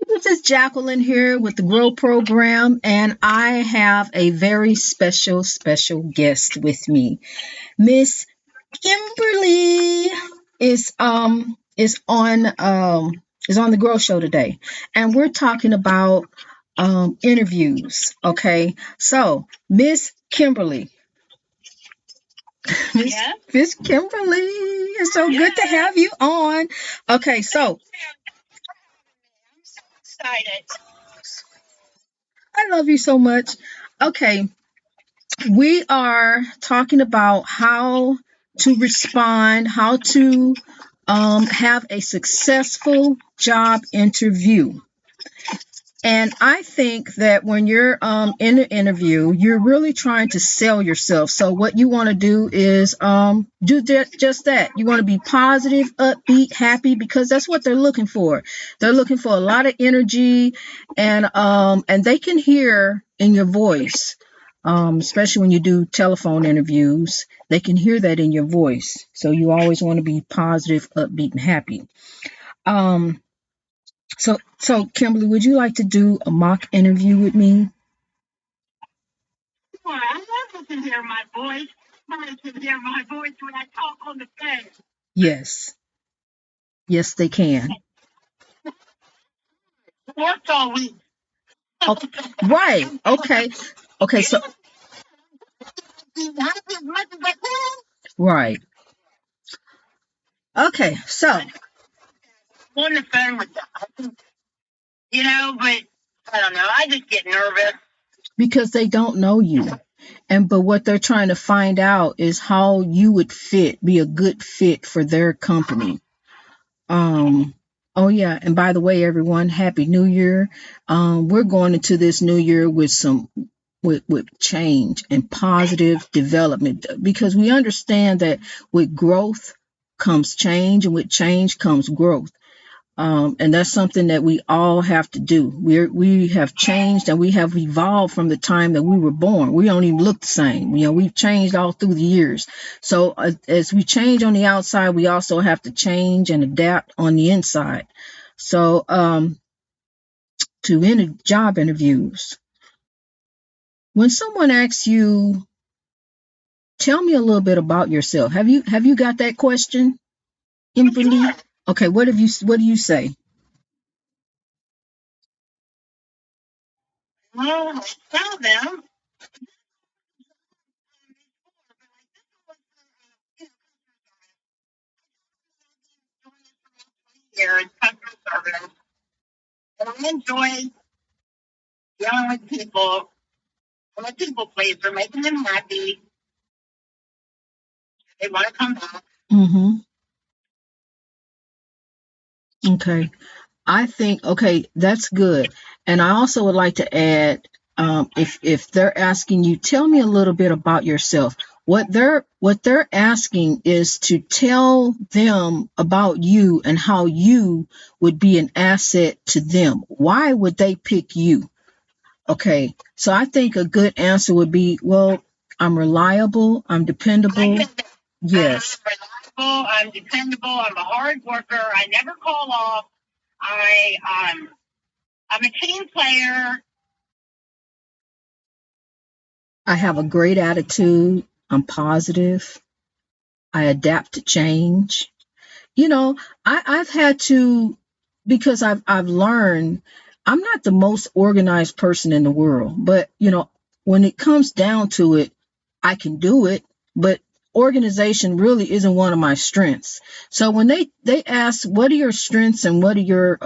This is Jacqueline here with the Grow Program, and I have a very special guest with me. Miss Kimberly is um is on um is on the Grow Show today, and we're talking about interviews. Okay, so Miss Kimberly, Miss Yeah. Miss Kimberly, it's so good to have you on. Okay, so I'm so excited. I love you so much. Okay, we are talking about how to respond, how to have a successful job interview. And I think that when you're in an interview, you're really trying to sell yourself. So what you want to do is do just that. You want to be positive, upbeat, happy, because that's what they're looking for. They're looking for a lot of energy, and they can hear in your voice, especially when you do telephone interviews. They can hear that in your voice. So you always want to be positive, upbeat, and happy. Um, so Kimberly, would you like to do a mock interview with me? Boy, I love to hear my voice. I love to hear my voice when I talk on the phone. Yes. Yes, they can. Worked all week. Okay. Right. Okay. Okay. So, Be happy as much as I can. right. Okay. So, I'm on the phone with them. But I don't know. I just get nervous. because they don't know you. But what they're trying to find out is how you would be a good fit for their company. Um, oh yeah, and by the way, everyone, Happy New Year. We're going into this new year with with change and positive development, because we understand that with growth comes change, and with change comes growth. And that's something that we all have to do. We have changed and we have evolved from the time that we were born. We don't even look the same. We've changed all through the years. So as we change on the outside, we also have to change and adapt on the inside. So to job interviews, when someone asks you, "Tell me a little bit about yourself," have you got that question, Kimberly? Okay, what do you say? Well, I tell them. Here in customer service, and I enjoy dealing with people. I'm a people pleaser, making them happy. They want to come back. Mm-hmm. Okay. I think, okay, that's good. And I also would like to add, if they're asking you, tell me a little bit about yourself. What they're asking is to tell them about you and how you would be an asset to them. Why would they pick you? Okay, so I think a good answer would be, well, I'm reliable, I'm dependable. Yes. I'm reliable. I'm dependable. I'm a hard worker. I never call off. I'm a team player. I have a great attitude. I'm positive. I adapt to change. You know, I've had to, because I've learned I'm not the most organized person in the world, but when it comes down to it, I can do it, but organization really isn't one of my strengths. So when they ask, what are your strengths and what are your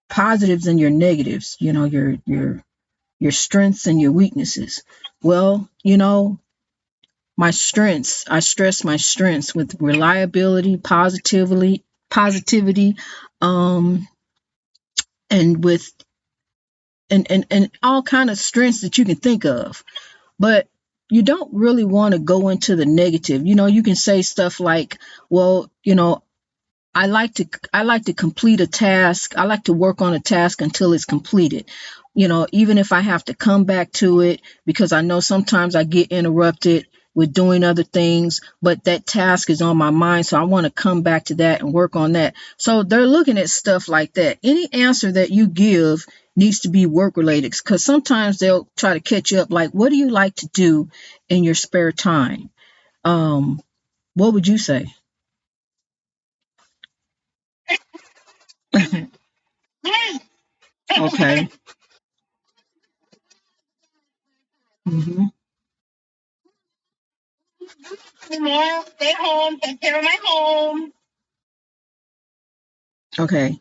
positives and your negatives, your strengths and your weaknesses. Well, my strengths, I stress my strengths with reliability, positivity, um, and with and all kind of strengths that you can think of. But you don't really want to go into the negative. You can say stuff like, well, I like to complete a task. I like to work on a task until it's completed. Even if I have to come back to it, because I know sometimes I get interrupted. with doing other things, but that task is on my mind, so I want to come back to that and work on that. So they're looking at stuff like that. Any answer that you give needs to be work related, because sometimes they'll try to catch you up, like, what do you like to do in your spare time? What would you say? Okay. Hmm. Stay home, take care of my home. Okay.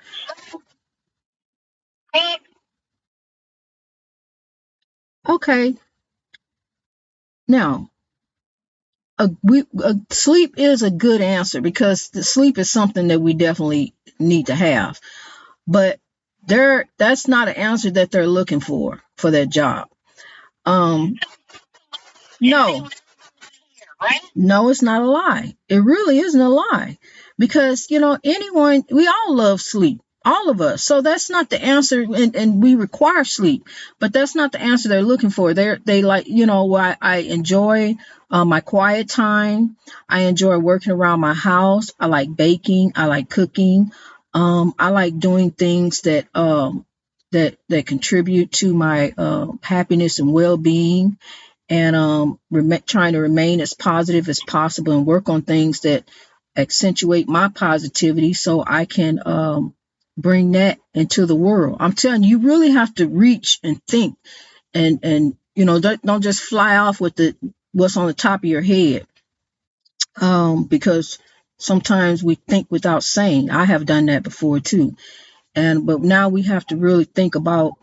Okay. Now, sleep is a good answer, because the sleep is something that we definitely need to have. But that's not an answer that they're looking for that job. No. No, it's not a lie. It really isn't a lie. Because, anyone, we all love sleep. All of us. So that's not the answer, and we require sleep. But that's not the answer they're looking for. They like, I enjoy my quiet time. I enjoy working around my house. I like baking. I like cooking. I like doing things that contribute to my happiness and well-being, and trying to remain as positive as possible and work on things that accentuate my positivity, so I can bring that into the world. I'm telling you, you really have to reach and think, and don't just fly off with what's on the top of your head, because sometimes we think without saying. I have done that before too, but now we have to really think about,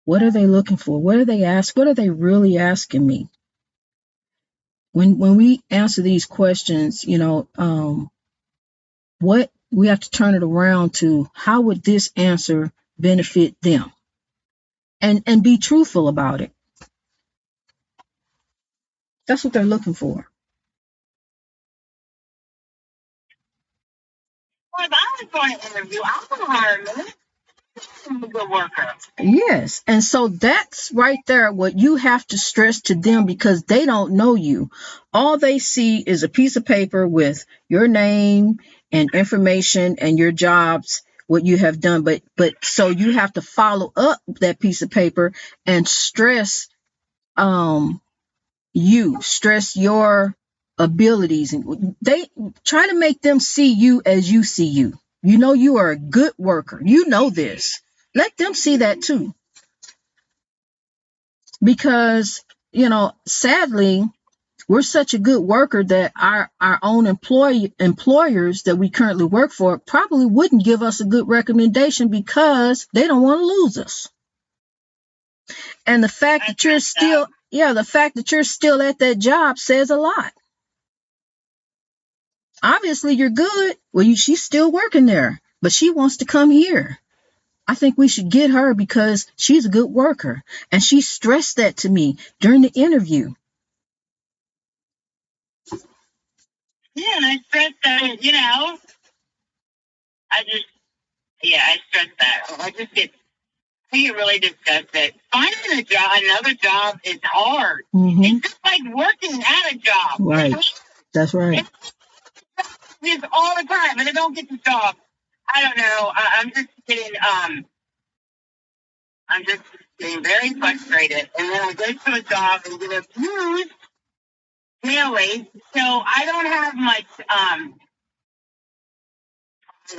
what are they looking for? What are they really asking me? When we answer these questions, what we have to turn it around to, how would this answer benefit them? And be truthful about it. That's what they're looking for. Well, if I was going to interview, I would hire me. I'm a good worker. Yes. And so that's right there what you have to stress to them, because they don't know you. All they see is a piece of paper with your name and information and your jobs, what you have done. But so you have to follow up that piece of paper and stress stress your abilities, and they try to make them see you as you see you. You are a good worker. This. Let them see that too. Because, sadly, we're such a good worker that our own employers that we currently work for probably wouldn't give us a good recommendation, because they don't want to lose us. And the fact that you're still at that job says a lot. Obviously you're good. Well, she's still working there, but she wants to come here. I think we should get her, because she's a good worker. And she stressed that to me during the interview. Yeah, and I stressed that, I stress that. I get really disgusted. Finding another job is hard. Mm-hmm. It's just like working at a job. Right. That's right. It's all the time, and I don't get the job. I don't know. I'm just getting very frustrated. And then I go to a job and get abused daily. So I don't have much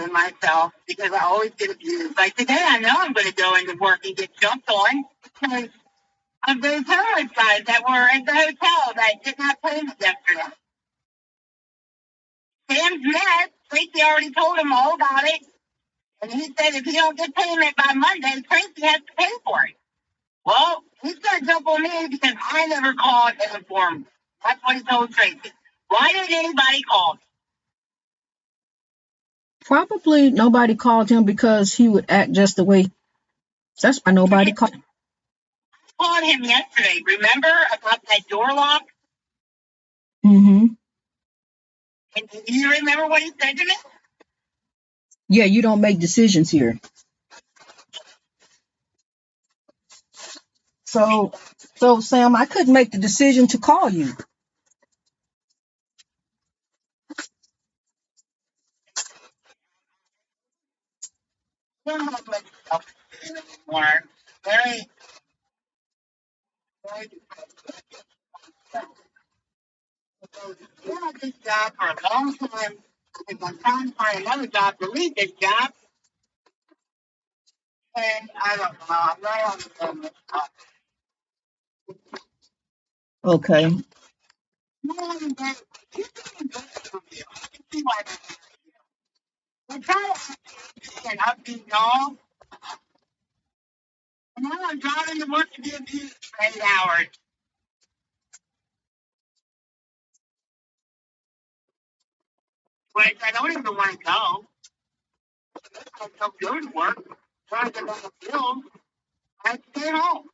in myself, because I always get abused. Like today, I know I'm going to go into work and get jumped on, because of those homeless guys that were at the hotel that did not pay me yesterday. Sam's mad. Tracy already told him all about it. And he said if he don't get payment by Monday, Tracy has to pay for it. Well, he's going to jump on me because I never called and informed him. That's what he told Tracy. Why didn't anybody call me? Probably nobody called him because he would act just the way. That's why nobody called. I called him yesterday. Remember about that door lock? Mm-hmm. And do you remember what he said to me? Yeah, you don't make decisions here. So Sam, I couldn't make the decision to call you. don't have much stuff anymore. Very, very been at this job for a long time. Because I'm trying to find another job to leave this job. And I don't know. I'm not on the Okay. more than that. You can do it for you. I can see why that's I'm trying to and upbeat y'all. And now I'm driving to work to be abused for 8 hours. Which I don't even want to go. I don't go to work. Trying to get on the bill. I stay home.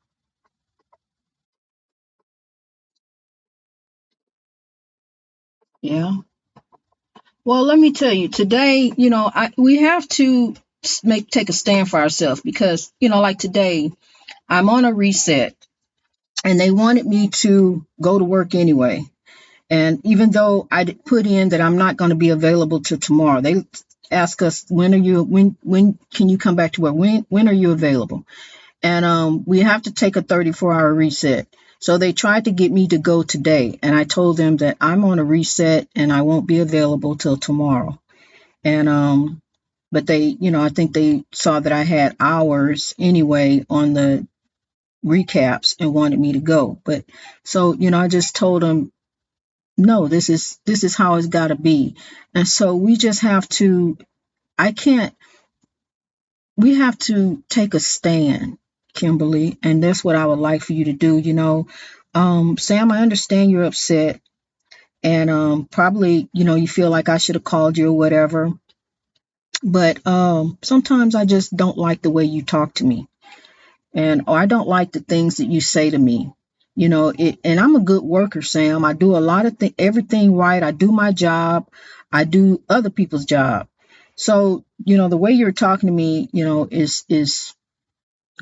Yeah. Well, let me tell you, today, we have to take a stand for ourselves because, like today, I'm on a reset and they wanted me to go to work anyway. And even though I put in that I'm not going to be available till tomorrow, they ask us, when can you come back to work? When are you available? And we have to take a 34-hour reset. So they tried to get me to go today, and I told them that I'm on a reset and I won't be available till tomorrow. And but they, I think they saw that I had hours anyway on the recaps and wanted me to go. But so, I just told them, no, this is how it's got to be. And so we just have to, I can't, we have to take a stand, Kimberly, and that's what I would like for you to do. Sam, I understand you're upset, and probably, you feel like I should have called you or whatever. But sometimes I just don't like the way you talk to me, or I don't like the things that you say to me. And I'm a good worker, Sam. I do a lot of everything right. I do my job. I do other people's job. So, the way you're talking to me, is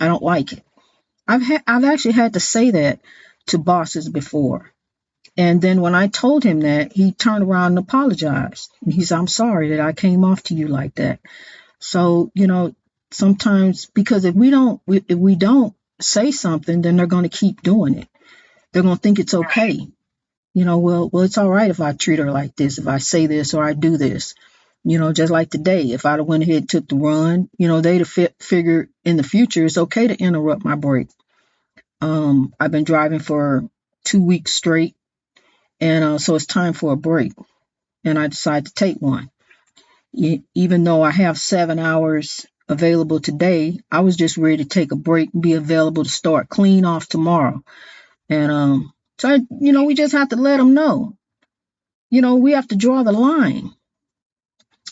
I don't like it. I've actually had to say that to bosses before. And then when I told him that, he turned around and apologized. And he said, "I'm sorry that I came off to you like that." So, sometimes, because if we don't say something, then they're going to keep doing it. They're going to think it's okay. Well, it's all right if I treat her like this, if I say this or I do this. Just like today, if I'd have went ahead and took the run, they'd have figured in the future it's okay to interrupt my break. I've been driving for 2 weeks straight, and so it's time for a break, and I decided to take one. Even though I have 7 hours available today, I was just ready to take a break and be available to start clean off tomorrow. And so we just have to let them know. We have to draw the line.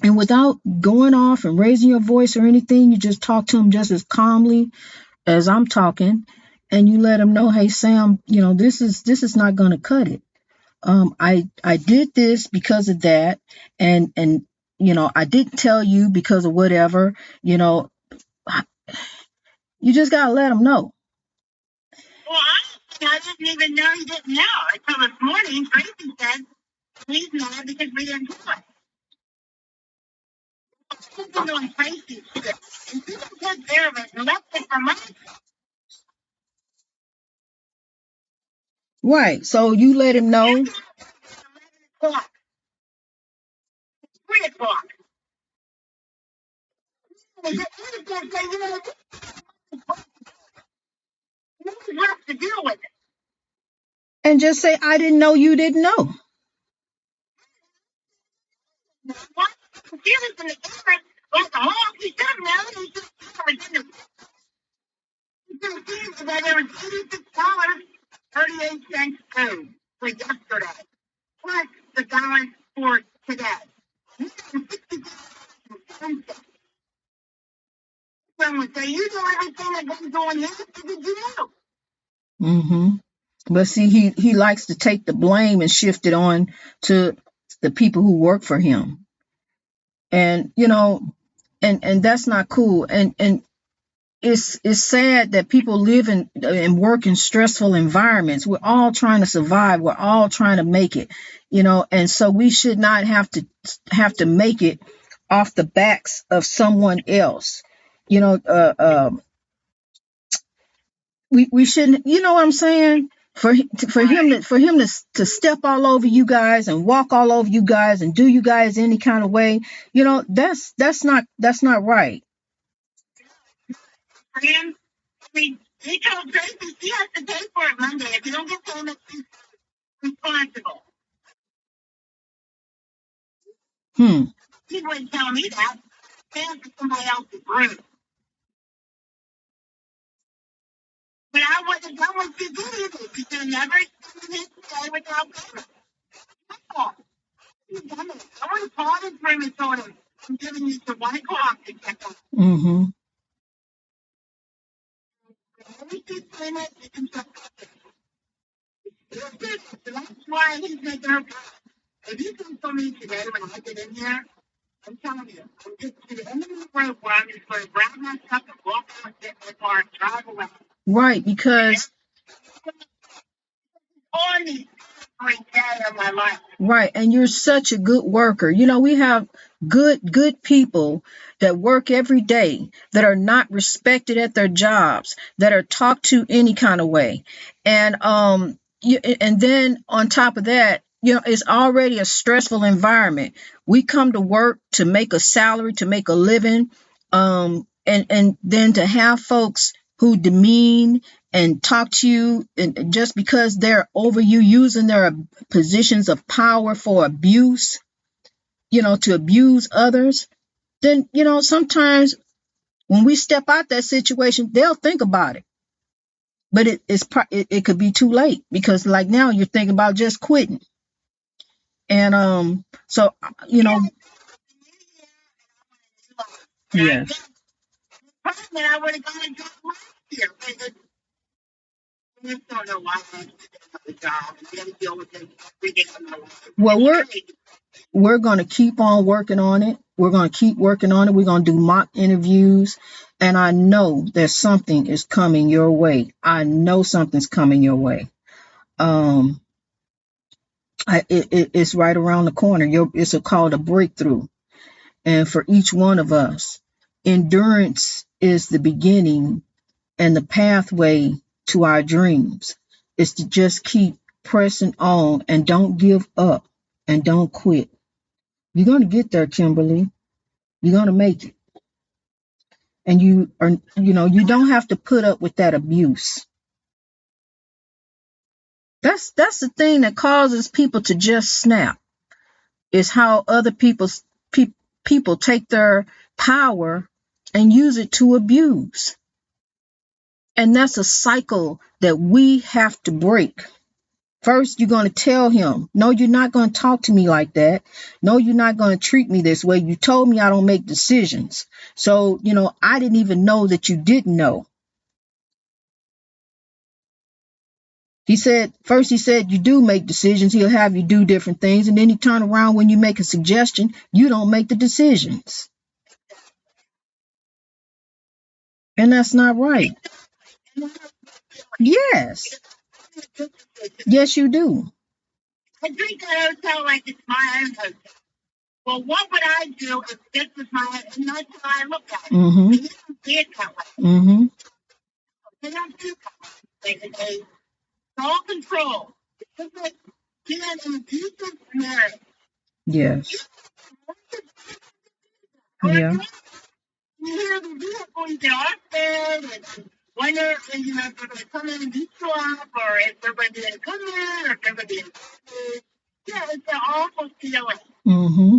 And without going off and raising your voice or anything, you just talk to them just as calmly as I'm talking, and you let them know, "Hey, Sam, this is not going to cut it. I did this because of that, and I didn't tell you because of whatever. You just gotta let them know." Well, I didn't even know you didn't know. Until this morning, Tracy said, "Please know because we didn't do it." She's been doing Tracy shit. And she didn't take care of it and left it for months. Right. So you let him know. 11 o'clock, 3 o'clock. And the other guy said, you have to deal with it. And just say, "I didn't know you didn't know." What? She was in the different, like the whole, he should have known. He should have seen that there was $86.38 food for yesterday, plus the balance for today. Someone say, "You know everything that goes on here. What did you know?" Mm-hmm. But see, he likes to take the blame and shift it on to the people who work for him. And and that's not cool. And it's sad that people live and work in stressful environments. We're all trying to survive. We're all trying to make it, and so we should not have to make it off the backs of someone else. You know, we shouldn't. You know what I'm saying? For him to step all over you guys and walk all over you guys and do you guys any kind of way, that's not right. For him, I mean, he told Tracy she has to pay for it Monday. If you don't get payment, she's responsible. He wouldn't tell me that. Paying for somebody else's room. But I wouldn't have done what you did either. You should have never seen his day without payment. That's all. You done it. I would have called his room and told him, I'm giving you to 1 o'clock to check out. Mm-hmm. When he keeps payment, you can check out. That's why he's making her pay. If you come for me today when I get in here, I'm telling you, I'm just to the end of the road where I'm just going to grab my stuff and walk out, get my car, and drive away. Right, because On the great day of my life. right, and you're such a good worker. We have good people that work every day that are not respected at their jobs, that are talked to any kind of way. And and then on top of that, it's already a stressful environment. We come to work to make a salary, to make a living, and then to have folks who demean and talk to you, and just because they're over you, using their positions of power for abuse, to abuse others, then sometimes when we step out that situation, they'll think about it, but it could be too late, because like now you're thinking about just quitting. And so yes. I would have gone and done last year. I just don't know why I did the job and then deal with it every day of my life. Well, we're going to keep on working on it. We're going to keep working on it. We're going to do mock interviews. And I know that something is coming your way. I know something's coming your way. It's right around the corner. It's called a breakthrough. And for each one of us, endurance is the beginning and the pathway to our dreams. Is to just keep pressing on and don't give up and don't quit. You're going to get there, Kimberly. You're going to make it. And you don't have to put up with that abuse. That's the thing that causes people to just snap. Is how other people take their power and use it to abuse. And that's a cycle that we have to break. First, you're going to tell him, no, you're not going to talk to me like that. No, you're not going to treat me this way. You told me I don't make decisions. So, I didn't even know that you didn't know. He said you do make decisions. He'll have you do different things. And then he turn around when you make a suggestion, you don't make the decisions. And that's not right. Yes. Yes, you do. I drink a hotel like it's my own hotel. Well, what would I do if this was my hotel? And that's how I look at it. Mm-hmm. They don't see it that way. Mm-hmm. They don't do that. They all control. It's like you had an abusive marriage. Yes. Yeah. You hear the vehicles get off bed and wonder if they're going to come in and beat you up, or if they're going to be in a good mood, or if they're going to be in a bad mood. Yeah, it's an awful feeling. Mm-hmm.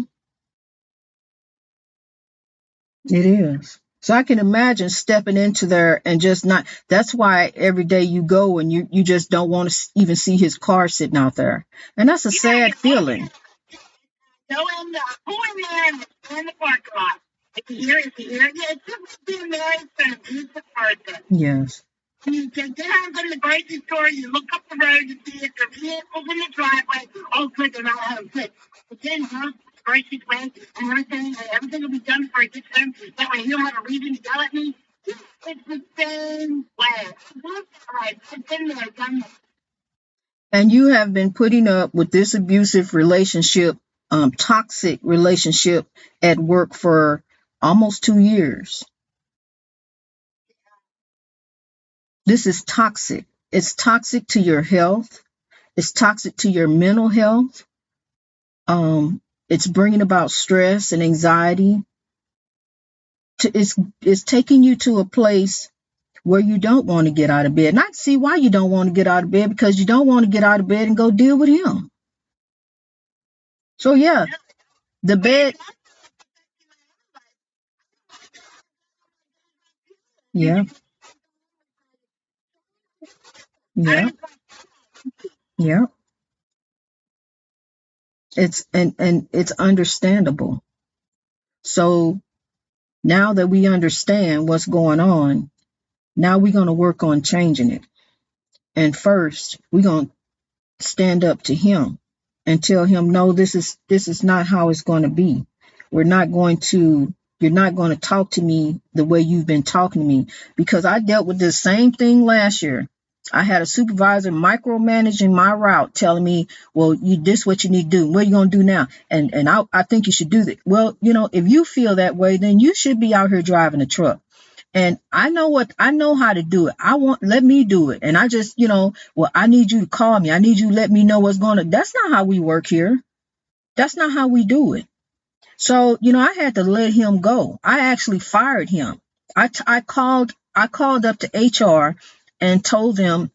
It is. So I can imagine stepping into there and just not. That's why every day you go and you just don't want to even see his car sitting out there, and that's a sad feeling. Go in there and in the parking lot. If you hear, yeah, it's just being married to an abusive person. Yes. And you get home from the grocery store, you look up the road to see if there are vehicles in the driveway. Oh, good, they're not home. Good. But then, the groceries went and everything will be done before he gets home. That way he'll have a reason to yell at me. It's the same way. Right. It's been there, done that. And you have been putting up with this abusive relationship, toxic relationship at work for almost 2 years. This is toxic. It's toxic to your health. It's toxic to your mental health. It's bringing about stress and anxiety. It's taking you to a place where you don't want to get out of bed. And I see why you don't want to get out of bed, because you don't want to get out of bed and go deal with him. So yeah, the bed. Yeah, yeah, yeah. And it's understandable. So now that we understand what's going on, now we're going to work on changing it. And first, we're going to stand up to him and tell him, no, this is not how it's going to be. You're not going to talk to me the way you've been talking to me, because I dealt with this same thing last year. I had a supervisor micromanaging my route, telling me, well, this is what you need to do. What are you going to do now? And I think you should do that. Well, if you feel that way, then you should be out here driving a truck. And I know how to do it. Let me do it. And I just, well, I need you to call me. I need you to let me know what's going on. That's not how we work here. That's not how we do it. So, I had to let him go. I actually fired him. I called up to HR and told them,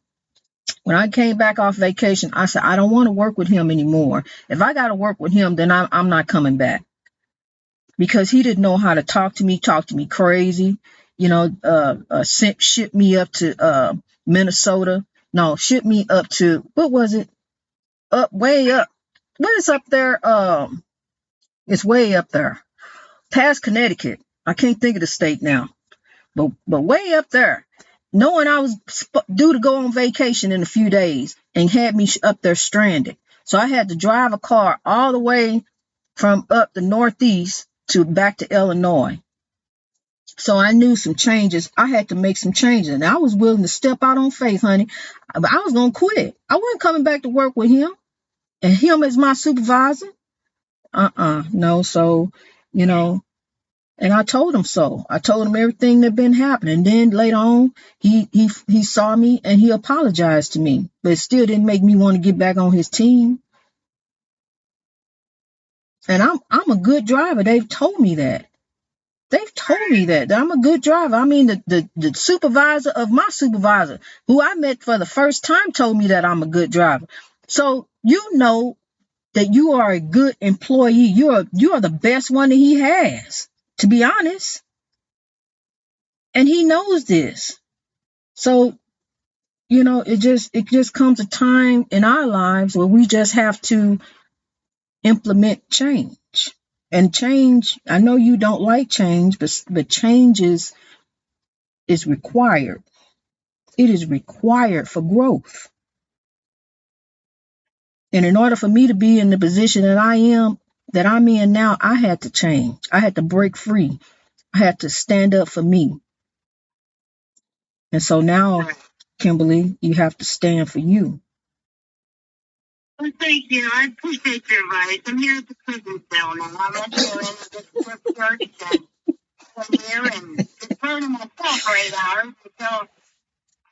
when I came back off vacation, I said, I don't want to work with him anymore. If I got to work with him, then I'm not coming back. Because he didn't know how to talk to me crazy, ship me up to Minnesota. No, ship me up to, what was it? Way up. What is up there? It's way up there, past Connecticut. I can't think of the state now, but way up there. Knowing I was due to go on vacation in a few days, and had me up there stranded. So I had to drive a car all the way from up the Northeast to back to Illinois. So I knew some changes. I had to make some changes. And I was willing to step out on faith, honey. But I was going to quit. I wasn't coming back to work with him. And him as my supervisor. No. So, and I told him so. I told him everything that had been happening. And then later on, he saw me and he apologized to me. But it still didn't make me want to get back on his team. And I'm a good driver. They've told me that. They've told me that I'm a good driver. I mean, the supervisor of my supervisor, who I met for the first time, told me that I'm a good driver. So you know that you are a good employee. You are the best one that he has, to be honest. And he knows this. So, it just comes a time in our lives where we just have to implement change. And change, I know you don't like change, but change is required. It is required for growth. And in order for me to be in the position that I'm in now, I had to change. I had to break free. I had to stand up for me. And so now, Kimberly, you have to stand for you. Well, thank you. I appreciate your advice. I'm here at the prison cell now. I'm at the end of this church, and I'm here and just burning myself for 8 hours until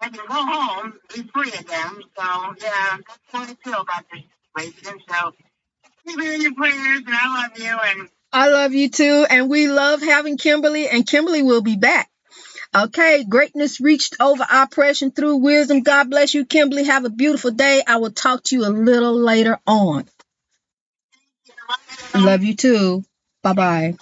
I can go home, be free again. So, yeah, that's how I feel about this situation. So, keep me in your prayers, and I love you. And I love you too. And we love having Kimberly, and Kimberly will be back. Okay, greatness reached over oppression through wisdom. God bless you, Kimberly. Have a beautiful day. I will talk to you a little later on. Love you too. Bye-bye.